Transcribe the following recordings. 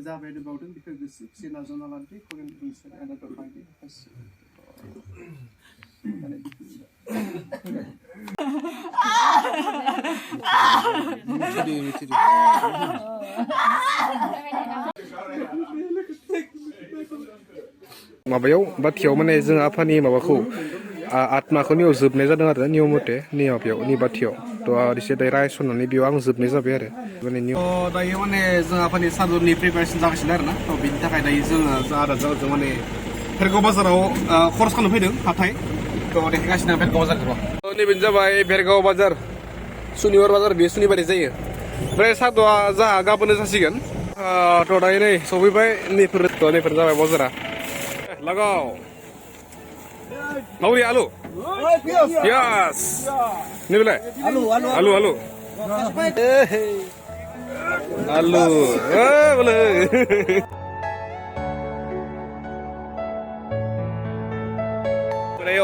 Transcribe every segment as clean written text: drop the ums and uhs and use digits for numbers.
जाबाय बावदों बेखौ गोसो खुसि नाजावना लानोसै खगेन बुंसै एनादर बायदि माबायाव बाथियाव माने जों आफानि माबाखौ आत्माखौ नियाव जोबनाय जादों आरो नियम मथे नि माबायाव नि बाथियाव थ' एसे दायो रायसननानै बेयाव आं जोबनाय जाबाय आरो माने दायो माने जों आफानि सादरनि प्रिपेरेसन जागासिनो आरो ना थ' बिनि थाखाय दायो जोङो आदाजों माने भेरगाव बाजाराव खरस खालामनो फैदों हाथाय थ' देखायगासिनो आं भेरगाव बाजारखौ नैबेनो जाबाय भेरगाव बाजार सुनिबार बाजार बेयो सुनिबारै जायो ओमफ्राय साद'आ जाहा गाबोननो जासिगोन थ' दायो नै सफैबाय नैफोर जाबाय बाजारा लगाव माबोरै आलु पियास नैबेलाय आलु आलु बोलो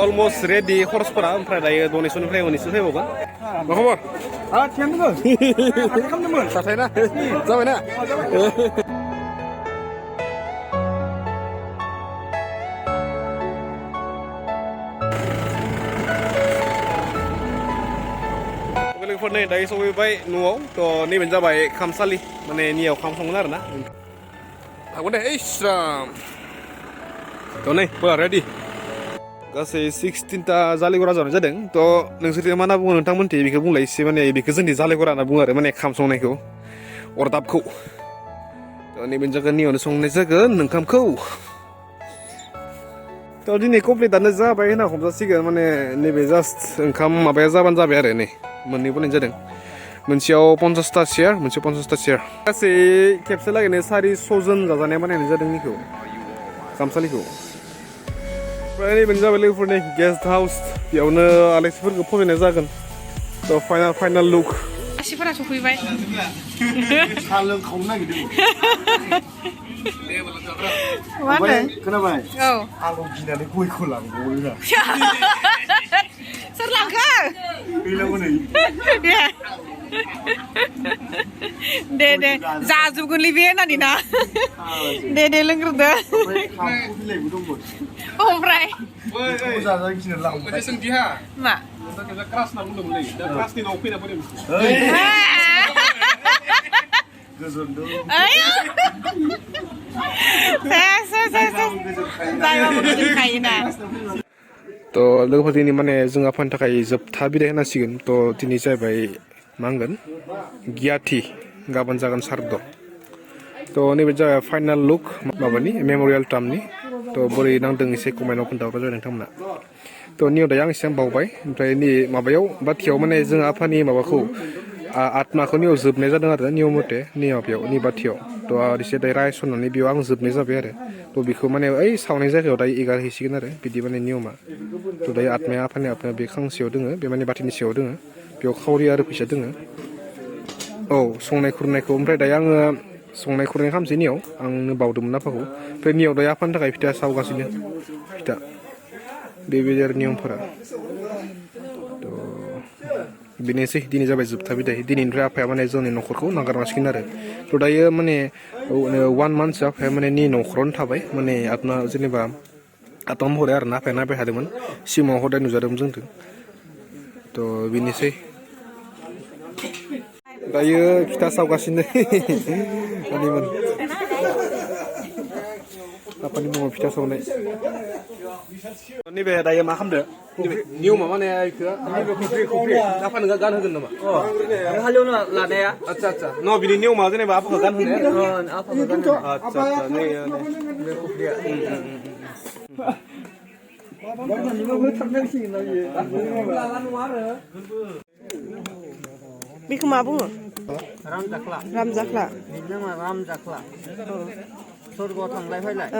अलमस्ट रेडि खरसफोरा ओमफ्राय दायो डनेसननिफ्राय उनैसो फैबावगोन मा खबर थाथायना जाबायना लोगोफोर नै दायो सफैबाय न'आव थ' नैबेनो जाबाय खामसालि माने नियाव खाम संगोन आरो ना थागोन दे इस्राम थ' नै फुरा रेडि गासै 16टा जालिगरा जानाय जादों थ' नोंसोर मा होनना बुङो नोंथांमोनथि बेखौ बुंलाय एसे माने बेखौ जोंनि जालिगरा होनना बुङो आरो माने खाम संनायखौ अरदाबखौ थ' नैबेनो जागोन नियावनो संनाय जागोन ओंखामखौ थ' दिनै कमप्लिटानो जाबाय होनना हमजासिगोन माने नैबे जास्ट ओंखाम माबाया जाबानो जाबाय आरो नै मोननै बनायनाय जादों मोनसेयाव 50टा चेयार मोनसेयाव 50टा चेयार गासै खेबसे लागैनो 400 जन जाजानाया बानायनाय जादों निखौ खामसालिखौ ओमफ्राय नैबेनो जाबाय लोगोफोरनि गेस्ट हाउस बेयावनो आलासिफोरखौ फज'नाय जागोन थ' फाइनाल लुक आलासिफोरा सफैबाय साहा लोंखावनो नागिरदों मा होनदों खोनाबाय औ आलु गिनानै गयखौ लांबावो सोर लांखो दे जाजोबगोनलै बे होननानै ना दे लोंग्रोदो ओमफ्राय मा थ' लोगोफोर दिनै माने जों आफानि थाखाय जोबथा बिदाय होनांसिगोन थ' दिनै जाहैबाय मा होनगोन गियाथि गाबोन जागोन सारद' थ' नैबे जाबाय फाइनाल लुक माबानि मेम'रियेल टार्मनि थ' बोरै नांदों एसे कमेन्टआव खोन्थाहरबा जाबाय नोंथांमोना थ' नियाव दायो आं एसे बावबाय ओमफ्राय नै माबायाव बाथियाव माने जों आफानि माबाखौ आत्माखौ नियाव जोबनाय जादों आरो नियम मथे नि माबायाव नि बाथियाव थ' एसे दायो रायसननानै बेयाव आं जोबनाय जाबाय आरो थ' बेखौ माने ओइ सावनाय जायगायाव दायो एगारहैसिगोन आरो बिदि माने नियमा थ' दायो आत्माया आफानि आत्माया बे खांसेयाव दोङो बे माने बाथिनि सायाव दोङो बेयाव खावरि आरो फैसा दोङो औ संनाय खुरनायखौ ओमफ्राय दायो आङो संनाय खुरनाय खालामसै नियाव आंनो बावदोंमोन आफाखौ ओमफ्राय नियाव दायो आफानि थाखाय फिथा सावगासिनो फिथा बेबायदि आरो नियमफोरा बेनोसै दिनै जाबाय जोबथा बिदाय दिनैनिफ्राय आफाया माने जोंनि न'खरखौ नागारनांसिगोन आरो थ' दायो माने 1 मान्थसो आफाया माने नि न'खरावनो थाबाय माने आत्मा जेनेबा आत्मा महरै आरो ना आफाया नायबाय थादोंमोन सिमाङाव हदाय नुजादोंमोन जोंजों थ' बेनोसै दायो फिथा सावगासिनो मानिमोन आफानि मुङाव फिथा सावनाय नैबे दायो मा खालामदो नियमा माने खफ्रि आफा नोंहा गान होगोन नामा हालेवनो लानाया आदसा न बिनि नियमा जेनेबा आफाखौ गान होनाया आदसा नै बे खफ्रिया बेखौ मा बुङो रामजाख्ला रामजाख्ला स्वर्गआव थांलाय फैलाय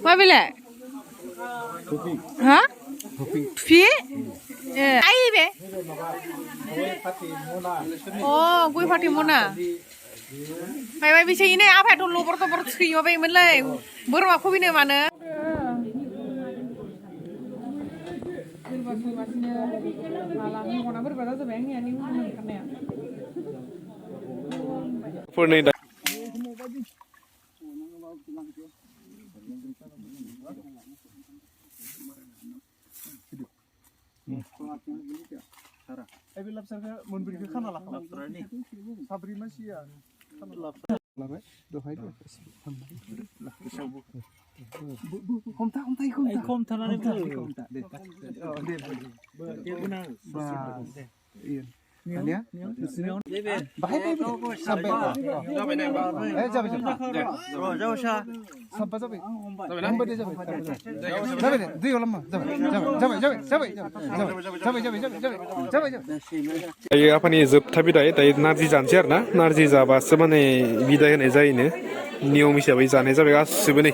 मा बेलाय हा फि आइ बे अ गय फाथै मना मायबा बिसोरनो आफायाथ' लबर थबर थैमाबायोमोनलै बोरमा फैनो मानो संगासिनो माला मना बोरैबा जाबाय आंनिया नि उनाव ओंखारनाया फोरनै दा Ebi lapsarnya mundur ke kanan lah. Sabri masih ya. Kanan lapsar. Labe, dohai tu. Lah, kesabu. Komta. Komta nani komta. Dia benar. Iya. Kalian? Bahaya sampai. Sampai. Jauh sah. Sampai. Sampai dia sampai. Dia lama. Sampai. दायो आफानि जोबथा बिदाय दायो नारजि जानोसै आरो ना नारजि जाबासो माने बिदाय होनाय जायोनो नियम हिसाबै जानाय जाबाय गासिबो नै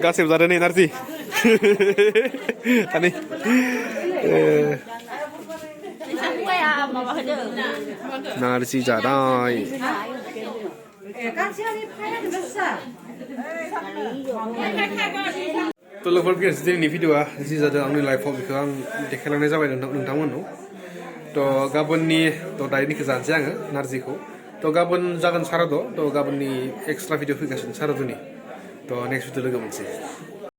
गासिबो जादों नै नारजि आनै नारजि जानाय तो लोगोफोर बिराद दिनैनि भिडिअआ जि जादों आंनि लाइफआव बेखौ आं देखायलांनाय जाबाय नोंथांमोननाव तो गाबोननि तो दायोनिखौ जानोसै आङो नारजिखौ तो गाबोन जागोन सारादु तो गाबोननि एक्सट्रा भिडिअ फैगासिनो सारादुनि तो नेक्स्ट भिडिअ लोगो मोनसै